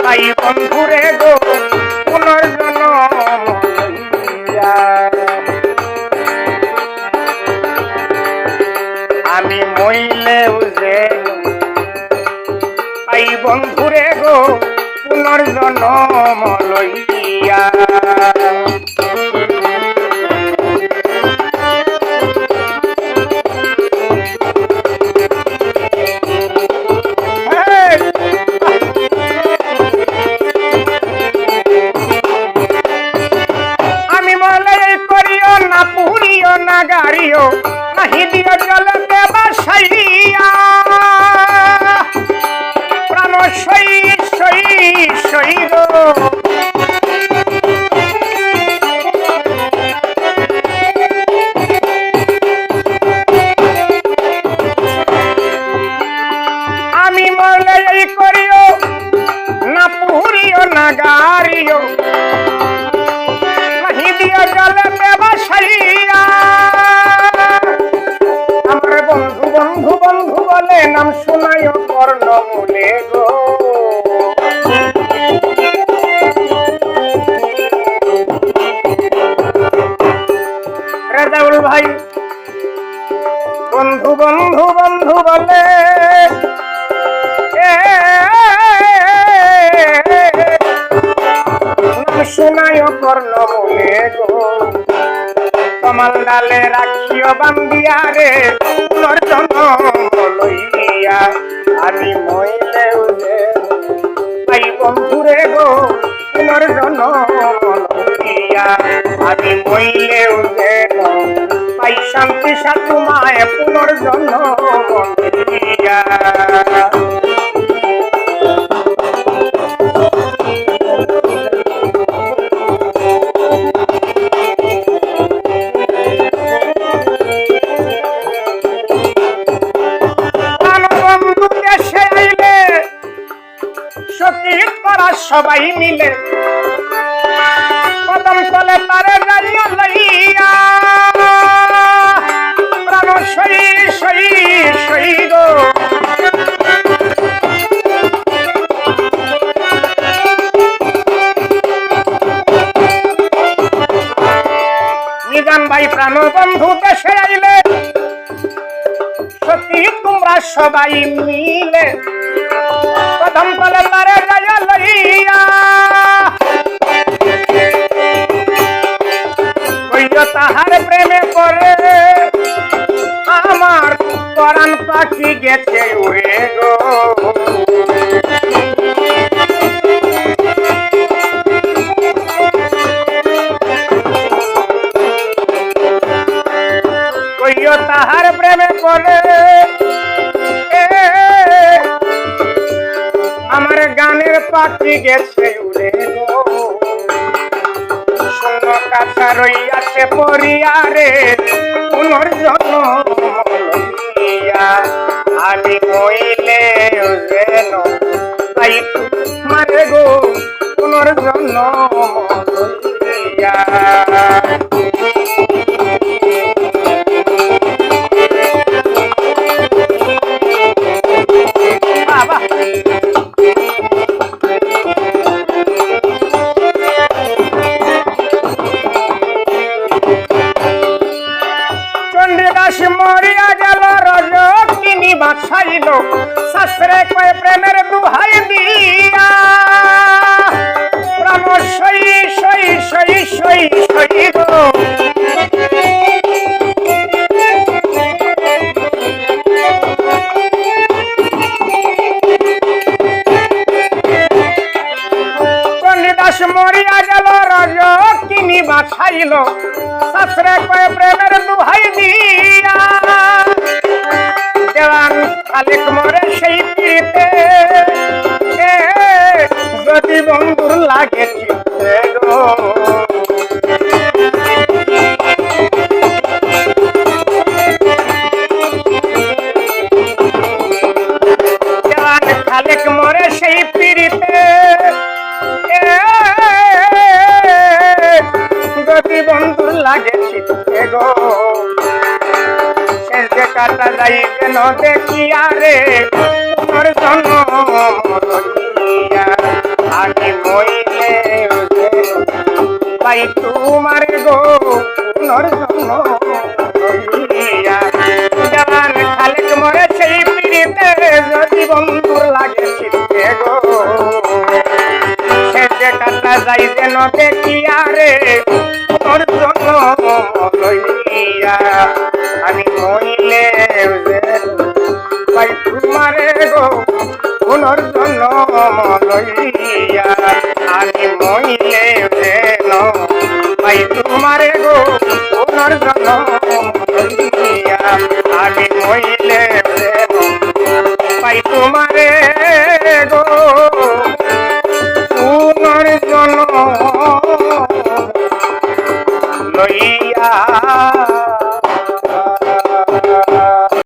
তাই বন্ধুরে গো পুনর্জন্ম লইয়া আমি মইলেও যে তাই বন্ধুরে গো পুনর্জন্ম লইয়া না গাড়িও নাহি দিও জলতে বাসাইয়া প্রাণ সই সই সই গো আমি মরলে এই করিও না পুরিও না গাড়িও নাহি দিও জলতে বাসাইয়া বন্ধু বন্ধু বলে নাম শোনায় কর্ণমূলে গো রাজাউল ভাই বন্ধু বন্ধু বন্ধু বলে নাম শোনায় কর্ণমূলে গো কমল ডালে রাখিও বান্দিয়া রে পুনর্জন্ম লইয়া আমি মইলেও যে তাই বন্ধুরে গো পুনর্জন্ম লইয়া আমি মইলেও যে তাই শান্তি সাতুমায় পুনর্জন্ম লইয়া সবাই মিলে কদম তলে তারে জানিয়া লইয়া প্রাণ সই সই সই গো নিজাম ভাই প্রাণ বন্ধু দেশে আইলে সত্যি তোমরা সবাই মিলে কদম তলে তারে জানিয়া লইয়া তাহার প্রেমে করে আমার পরাণ পাখি গেছে উড়ে গো কইও তাহার প্রেমে করে আমার গানের পাখি গেছে উড়ে গো কাছা রইয়াছে পরিয়ারে পুনর্জন্ম লইয়া আমি মইলে যেন তাই মারে গো পুনর্জন্ম লইয়া মরিয়া গেল রজকিনী বাছাইল শাস্ত্রে কয় প্রেমের দুহাই দিয়া প্রাণ সই সই সই সই সই গো চণ্ডীদাস মরিয়া গেল রজকিনী বাছাইল শাস্ত্রে কয় প্রেমের দুহাই দিয়া দেওয়ান খালেক মরে সেই পিতে যদি বন্ধুর লাগে চিত্তে গো দেওয়ান খালেক মরে সেই পিড়িতে যদি বন্ধুর লাগে চিত্তে গো শেষ যে কাটা যাইবে ন দেখিয়া রে পুনর্জন্ম লইয়া মইলে ভাই তোমার গো পুনর জন্ম লইয়া জান খালেক মরে সেই পিড়িতে যদি বন্ধুর লাগে চিত্তে গো সে কাটা যাই যেন দেখিয়া রে পুনর জন্ম লইয়া আমি মই